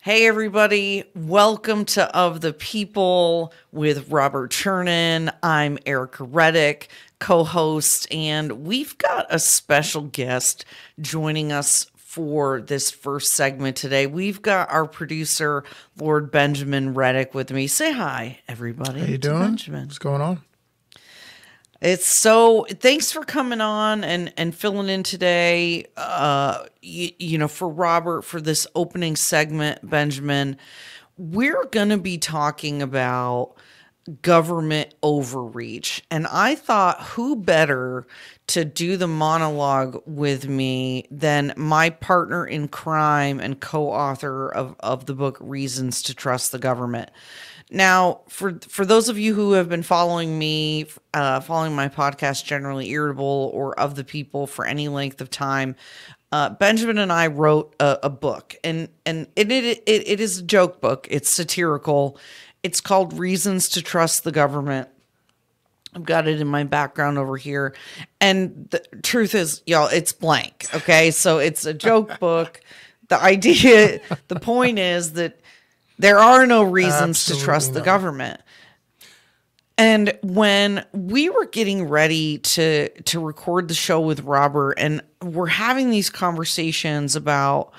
Hey everybody, welcome to Of the People with Robert Chernin. I'm Ericka Redic, co-host, and we've got a special guest joining us for this first segment today. We've got our producer, Lord Benjamin Redic, with me. Say hi, everybody. How you doing? Benjamin. What's going on? Thanks for coming on and filling in today, for Robert, for this opening segment, Benjamin. We're going to be talking about government overreach. And I thought, who better to do the monologue with me than my partner in crime and co-author of the book, Reasons to Trust the Government. Now, for those of you who have been following me, following my podcast, Generally Irritable or Of the People, for any length of time, Benjamin and I wrote a book, and it is a joke book. It's satirical. It's called Reasons to Trust the Government. I've got it in my background over here. And the truth is, y'all, it's blank. Okay, so it's a joke book. The point is that there are no reasons to trust the government. And when we were getting ready to record the show with Robert, and we're having these conversations about,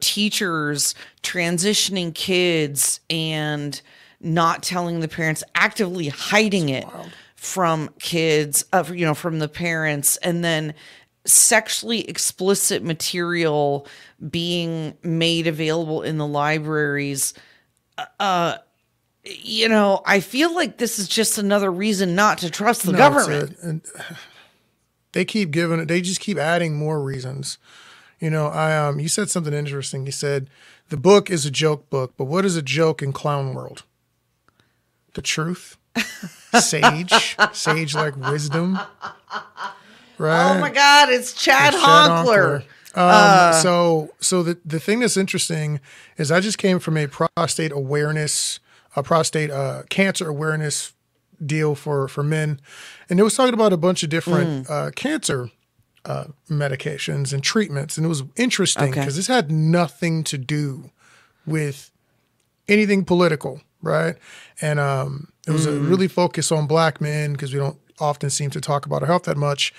teachers transitioning kids and not telling the parents, actively hiding it from kids, from the parents, and then sexually explicit material being made available in the libraries. I feel like this is just another reason not to trust the government. They just keep adding more reasons. You said something interesting. You said the book is a joke book, but what is a joke in clown world? The truth? Sage like wisdom. Right. Oh my God, it's Chad Honkler. So the thing that's interesting is I just came from a prostate cancer awareness deal for men, and it was talking about a bunch of different cancer medications and treatments, and it was interesting because this had nothing to do with anything political, right? And it was really focused on black men because we don't often seem to talk about our health that much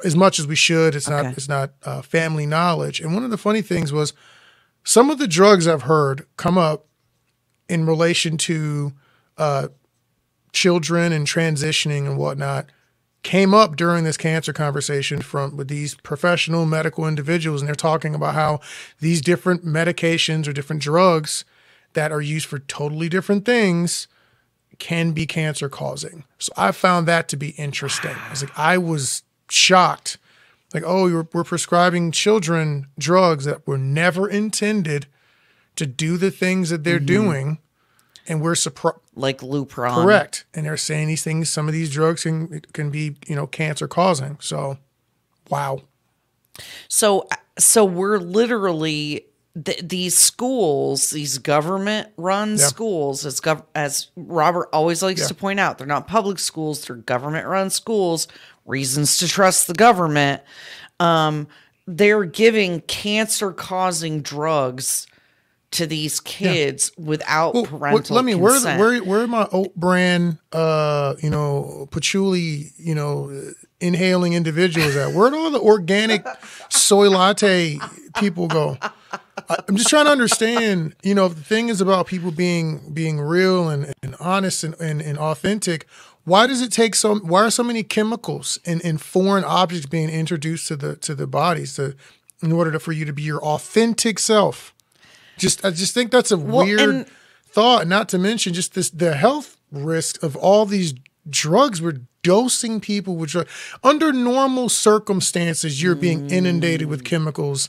as we should. It's not family knowledge. And one of the funny things was some of the drugs I've heard come up in relation to children and transitioning and whatnot came up during this cancer conversation with these professional medical individuals. And they're talking about how these different medications or different drugs that are used for totally different things can be cancer causing. So I found that to be interesting. I was shocked. We're prescribing children drugs that were never intended to do the things that they're doing. And we're surprised. Like Lupron. Correct. And they're saying these things, some of these drugs can be, cancer causing. So, wow. So we're literally these schools, these government-run schools, as Robert always likes to point out, they're not public schools, they're government-run schools. Reasons to trust the government. They're giving cancer-causing drugs to these kids without parental consent. Where are my oat bran, patchouli, inhaling individuals at? Where'd all the organic soy latte people go? I'm just trying to understand, the thing is about people being real and honest and authentic. Why does it take why are so many chemicals and foreign objects being introduced to the bodies in order for you to be your authentic self? I just think that's a weird thought, not to mention just the health risk of all these drugs. We're dosing people with drugs. Under normal circumstances, you're being inundated with chemicals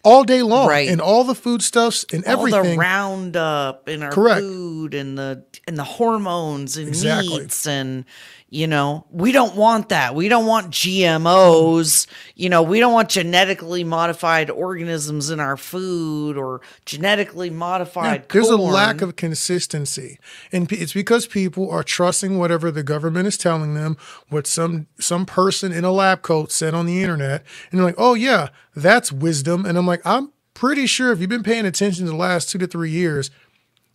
all day long, and all the foodstuffs and everything. All the Roundup in our food and the hormones and meats, and we don't want that. We don't want GMOs. We don't want genetically modified organisms in our food or genetically modified corn. There's a lack of consistency, and it's because people are trusting whatever the government is telling them, what some person in a lab coat said on the internet, and they're like, "Oh yeah, that's wisdom." And I'm like, pretty sure if you've been paying attention to the last 2 to 3 years,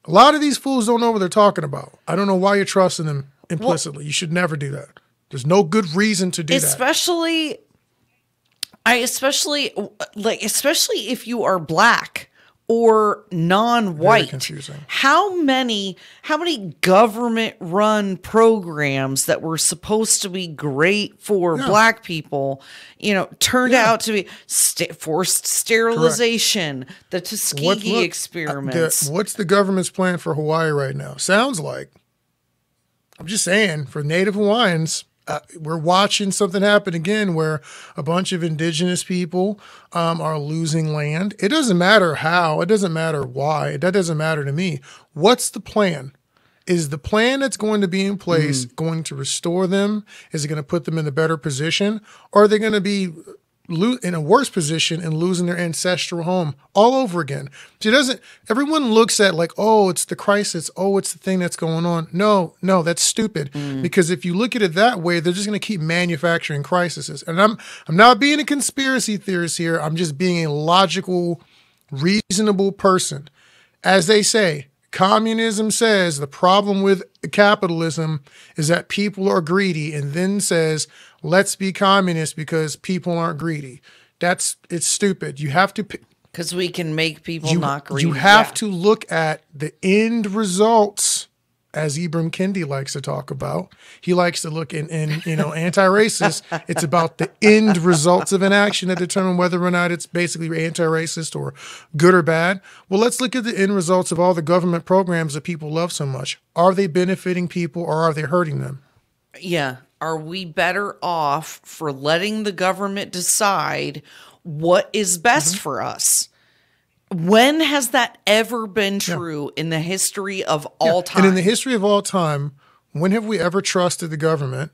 a lot of these fools don't know what they're talking about. I don't know why you're trusting them implicitly. Well, you should never do that. There's no good reason to do that. Especially if you are black or non-white. How many government run programs that were supposed to be great for black people, turned out to be forced sterilization, the Tuskegee experiments. What's the government's plan for Hawaii right now? Sounds like, I'm just saying, for Native Hawaiians, we're watching something happen again where a bunch of indigenous people are losing land. It doesn't matter how. It doesn't matter why. That doesn't matter to me. What's the plan? Is the plan that's going to be in place going to restore them? Is it going to put them in a better position? Or are they going to be in a worse position and losing their ancestral home all over again? Everyone looks at like, oh, it's the crisis. Oh, it's the thing that's going on. No, that's stupid. Because if you look at it that way, they're just going to keep manufacturing crises. And I'm not being a conspiracy theorist here. I'm just being a logical, reasonable person. As they say, communism says the problem with capitalism is that people are greedy, and then says, let's be communist because people aren't greedy. It's stupid. You have to, because we can make people not greedy. You have to look at the end results, as Ibram Kendi likes to talk about. He likes to look in anti-racist. It's about the end results of an action that determine whether or not it's basically anti-racist or good or bad. Well, let's look at the end results of all the government programs that people love so much. Are they benefiting people or are they hurting them? Yeah. Are we better off for letting the government decide what is best for us? When has that ever been true in the history of all time? And in the history of all time, when have we ever trusted the government?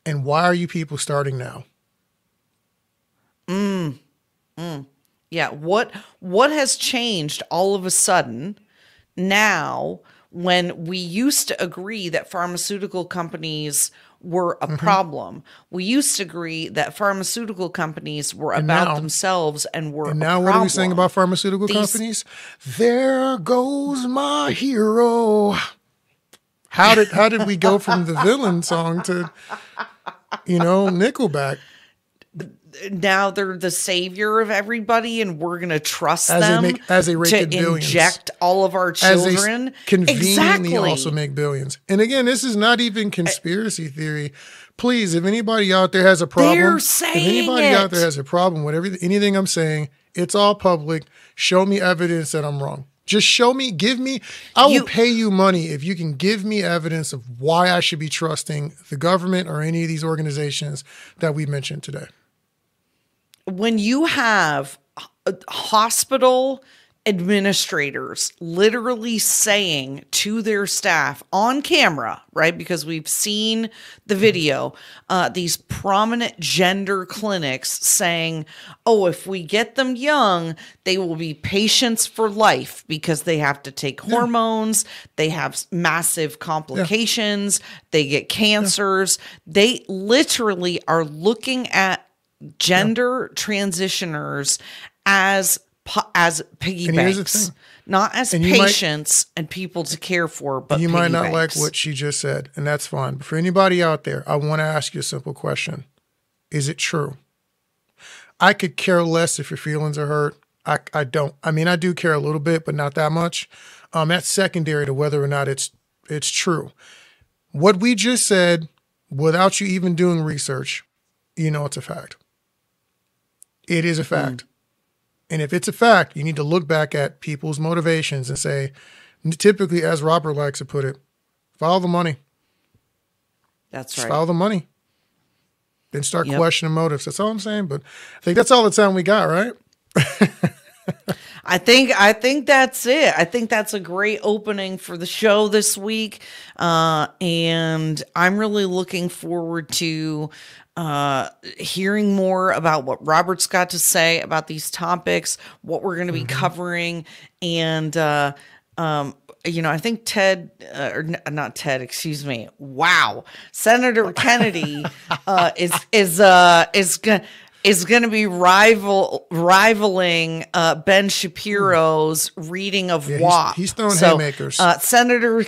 And why are you people starting now? Yeah. What has changed all of a sudden now when we used to agree that pharmaceutical companies were a problem? We used to agree that pharmaceutical companies were about themselves and were a problem. And now what are we saying about pharmaceutical companies? There goes my hero. How did we go from the villain song to, Nickelback? Now they're the savior of everybody, and we're going to trust them to inject all of our children. As they conveniently also make billions. And again, this is not even conspiracy theory. Please, if anybody out there has a problem, out there has a problem with anything I'm saying, it's all public. Show me evidence that I'm wrong. Just show me, I will pay you money if you can give me evidence of why I should be trusting the government or any of these organizations that we mentioned today. When you have hospital administrators literally saying to their staff on camera, right? Because we've seen the video, these prominent gender clinics saying, oh, if we get them young, they will be patients for life because they have to take hormones. They have massive complications. They get cancers. They literally are looking at gender transitioners as piggy banks, not as patients and people to care for, but you might not like what she just said, and that's fine. But for anybody out there, I want to ask you a simple question. Is it true? I could care less if your feelings are hurt. I don't. I mean, I do care a little bit, but not that much. That's secondary to whether or not it's true. What we just said, without you even doing research, it's a fact. It is a fact. And if it's a fact, you need to look back at people's motivations and say, typically, as Robert likes to put it, follow the money. That's Just right. follow the money. Then start questioning motives. That's all I'm saying. But I think that's all the time we got, right? I think that's it. I think that's a great opening for the show this week. And I'm really looking forward to hearing more about what Robert's got to say about these topics, what we're going to be covering. And, I think Senator Kennedy is going to, is going to be rivaling Ben Shapiro's reading of WAP. He's throwing haymakers. Senator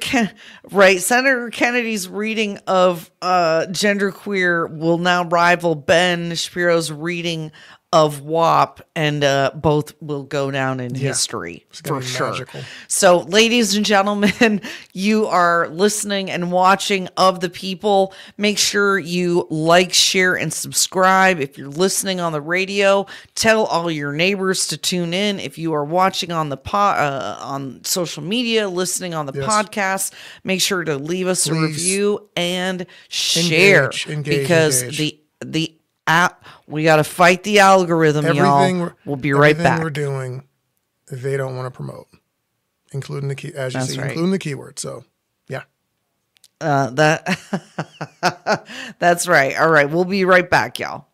Kennedy's reading of genderqueer will now rival Ben Shapiro's reading of WAP, and both will go down in history for sure. Magical. So, ladies and gentlemen, you are listening and watching Of the People. Make sure you like, share, and subscribe. If you're listening on the radio, tell all your neighbors to tune in. If you are watching on the on social media, listening on the podcast, make sure to leave us a review and share, because the app, we got to fight the algorithm, y'all. We'll be right back. Everything we're doing, they don't want to promote, including the key, as you say, including the keyword. So, yeah. That's right. All right, we'll be right back, y'all.